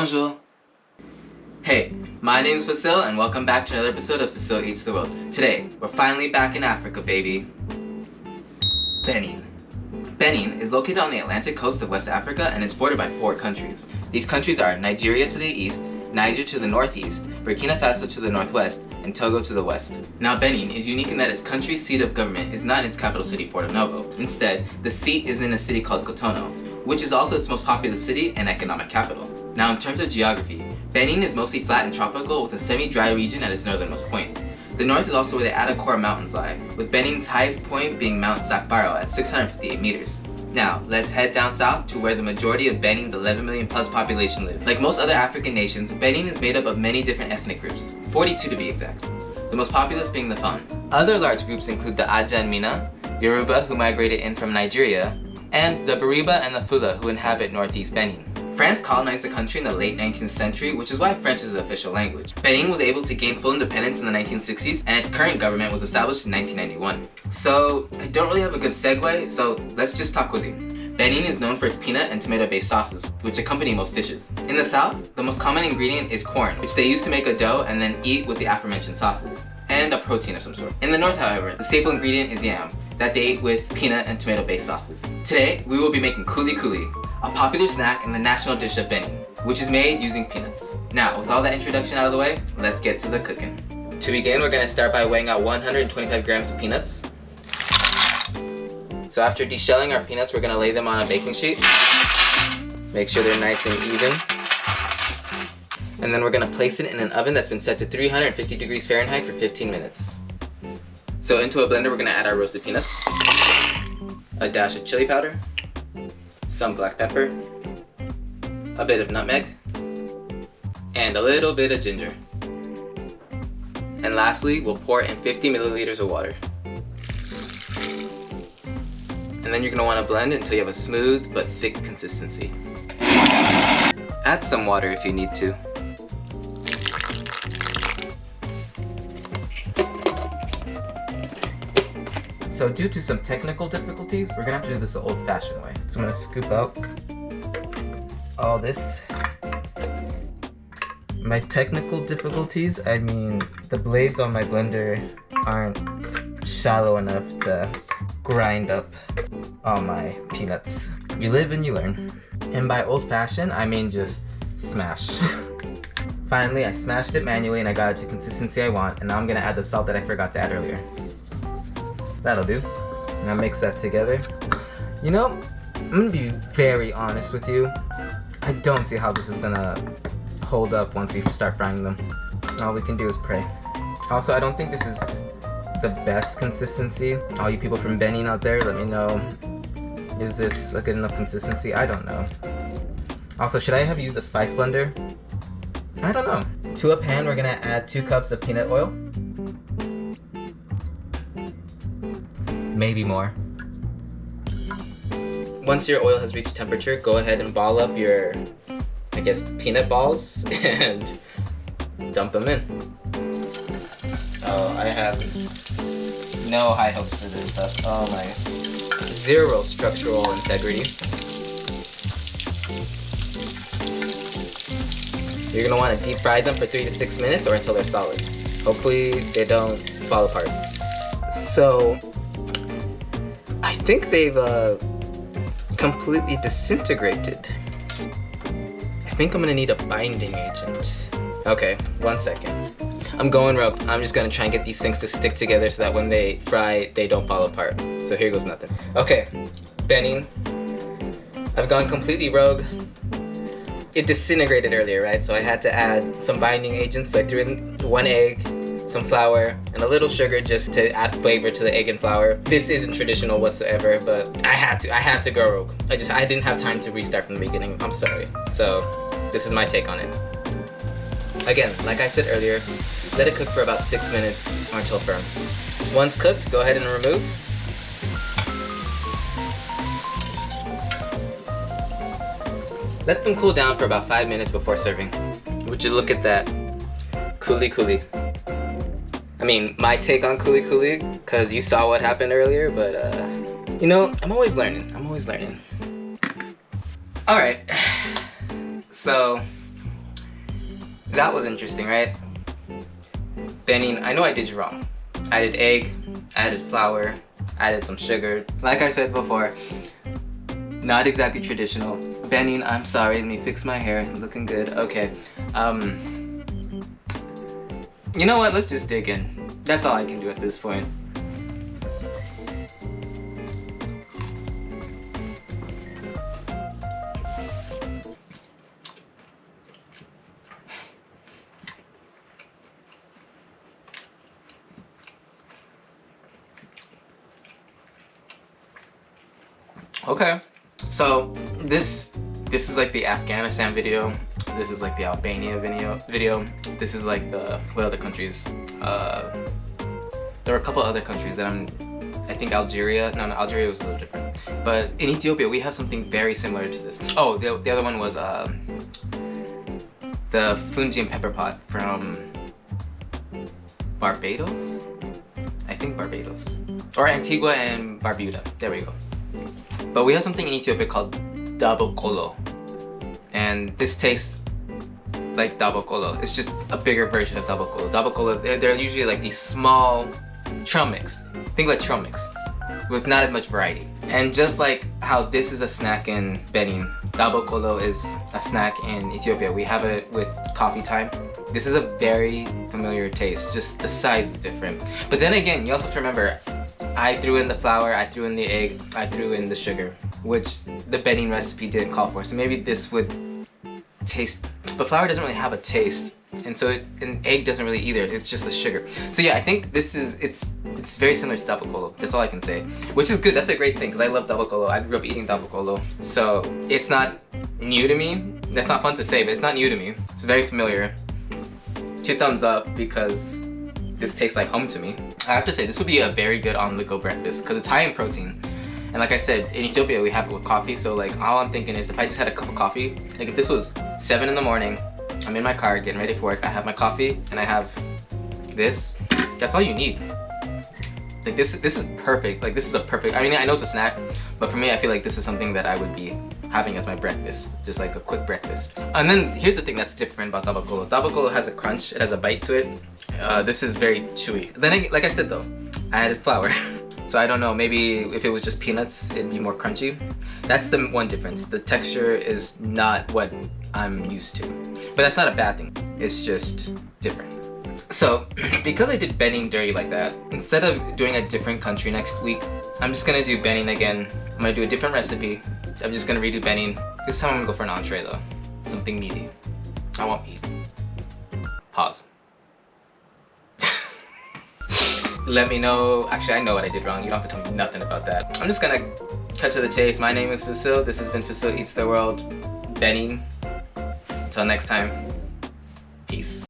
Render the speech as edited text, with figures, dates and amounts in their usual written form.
Bonjour. Hey, my name is Fassil and welcome back to another episode of Fassil Eats the World. Today, we're finally back in Africa, baby. Benin. Benin is located on the Atlantic coast of West Africa and is bordered by 4 countries. These countries are Nigeria to the east, Niger to the northeast, Burkina Faso to the northwest, and Togo to the west. Now Benin is unique in that its country's seat of government is not in its capital city, Porto Novo. Instead, the seat is in a city called Cotonou, which is also its most populous city and economic capital. Now in terms of geography, Benin is mostly flat and tropical with a semi-dry region at its northernmost point. The north is also where the Adakor Mountains lie, with Benin's highest point being Mount Zakbaro at 658 meters. Now, let's head down south to where the majority of Benin's 11 million plus population live. Like most other African nations, Benin is made up of many different ethnic groups, 42 to be exact, the most populous being the Fon. Other large groups include the Aja and Mina, Yoruba who migrated in from Nigeria, and the Bariba and the Fula who inhabit northeast Benin. France colonized the country in the late 19th century, which is why French is the official language. Benin was able to gain full independence in the 1960s, and its current government was established in 1991. So, I don't really have a good segue, so let's just talk cuisine. Benin is known for its peanut and tomato-based sauces, which accompany most dishes. In the south, the most common ingredient is corn, which they use to make a dough and then eat with the aforementioned sauces, and a protein of some sort. In the north, however, the staple ingredient is yam, that they eat with peanut and tomato-based sauces. Today, we will be making Kuli, a popular snack and the national dish of Benin, which is made using peanuts. Now, with all that introduction out of the way, let's get to the cooking. To begin, we're gonna start by weighing out 125 grams of peanuts. So after deshelling our peanuts, we're gonna lay them on a baking sheet. Make sure they're nice and even. And then we're gonna place it in an oven that's been set to 350 degrees Fahrenheit for 15 minutes. So into a blender, we're gonna add our roasted peanuts, a dash of chili powder, some black pepper, a bit of nutmeg, and a little bit of ginger. And lastly, we'll pour in 50 milliliters of water. And then you're gonna wanna blend until you have a smooth but thick consistency. Add some water if you need to. So due to some technical difficulties, we're gonna have to do this the old-fashioned way. So I'm gonna scoop out all this. My technical difficulties, I mean the blades on my blender aren't shallow enough to grind up all my peanuts. You live and you learn. And by old-fashioned, I mean just smash. Finally, I smashed it manually and I got it to the consistency I want, and now I'm gonna add the salt that I forgot to add earlier. That'll do. Now mix that together. You know, I'm gonna be very honest with you. I don't see how this is gonna hold up once we start frying them. All we can do is pray. Also, I don't think this is the best consistency. All you people from Benin out there, let me know. Is this a good enough consistency? I don't know. Also, should I have used a spice blender? I don't know. To a pan, we're gonna add 2 cups of peanut oil. Maybe more. Once your oil has reached temperature, go ahead and ball up your, I guess, peanut balls and dump them in. Oh, I have no high hopes for this stuff. Oh my. 0 structural integrity. You're gonna want to deep fry them for 3 to 6 minutes or until they're solid. Hopefully they don't fall apart. So, I think they've completely disintegrated. I think I'm gonna need a binding agent. Okay, 1 second. I'm going rogue. I'm just gonna try and get these things to stick together so that when they fry, they don't fall apart. So here goes nothing. Okay, Benin. I've gone completely rogue. It disintegrated earlier, right? So I had to add some binding agents. So I threw in 1 egg, some flour, and a little sugar just to add flavor to the egg and flour. This isn't traditional whatsoever, but I had to go rogue. I didn't have time to restart from the beginning. I'm sorry. So this is my take on it. Again, like I said earlier, let it cook for about 6 minutes or until firm. Once cooked, go ahead and remove. Let them cool down for about 5 minutes before serving. Would you look at that? Kuli. I mean, my take on Kuli, because you saw what happened earlier, but you know, I'm always learning. Alright, so that was interesting, right? Benin, I know I did you wrong. I added egg, I added flour, I added some sugar. Like I said before, not exactly traditional. Benin, I'm sorry, let me fix my hair, looking good. Okay, you know what, let's just dig in. That's all I can do at this point. Okay, so this is like the Afghanistan video. This is like the Albania video. This is like the, what other countries? There are a couple other countries that I think Algeria. No, Algeria was a little different. But in Ethiopia, we have something very similar to this. Oh, the other one was the fungi and pepper pot from Barbados. I think Barbados, or Antigua and Barbuda. There we go. But we have something in Ethiopia called madeKuli, and this tastes like madeKuli. It's just a bigger version of madeKuli. madeKuli, they're usually like these small trail mix. Think like trail mix, with not as much variety. And just like how this is a snack in Benin, madeKuli is a snack in Ethiopia. We have it with coffee time. This is a very familiar taste, just the size is different. But then again, you also have to remember, I threw in the flour, I threw in the egg, I threw in the sugar, which the Benin recipe didn't call for. So maybe this would taste, but flour doesn't really have a taste, and so and egg doesn't really either. It's just the sugar. So yeah, I think this is it's very similar to madeKuli. That's all I can say, which is good. That's a great thing because I love madeKuli. I grew up eating madeKuli, so it's not new to me. That's not fun to say, but it's not new to me. It's very familiar. 2 thumbs up because this tastes like home to me. I have to say, this would be a very good on-the-go breakfast because it's high in protein. And like I said, in Ethiopia we have it with coffee, so like all I'm thinking is if I just had a cup of coffee, like if this was 7 in the morning, I'm in my car getting ready for work, I have my coffee and I have this, that's all you need. Like this is perfect. Like this is a perfect, I mean, I know it's a snack, but for me I feel like this is something that I would be having as my breakfast, just like a quick breakfast. And then here's the thing that's different about madeKuli. madeKuli has a crunch, it has a bite to it. This is very chewy. Then like I said though, I added flour. So I don't know, maybe if it was just peanuts, it'd be more crunchy. That's the one difference. The texture is not what I'm used to. But that's not a bad thing, it's just different. So, because I did Benin dirty like that, instead of doing a different country next week, I'm just gonna do Benin again. I'm gonna do a different recipe. I'm just gonna redo Benin. This time I'm gonna go for an entree though. Something meaty. I want meat. Pause. Let me know. Actually, I know what I did wrong. You don't have to tell me nothing about that. I'm just gonna cut to the chase. My name is Fassil. This has been Fassil Eats the World. Benin. Until next time. Peace.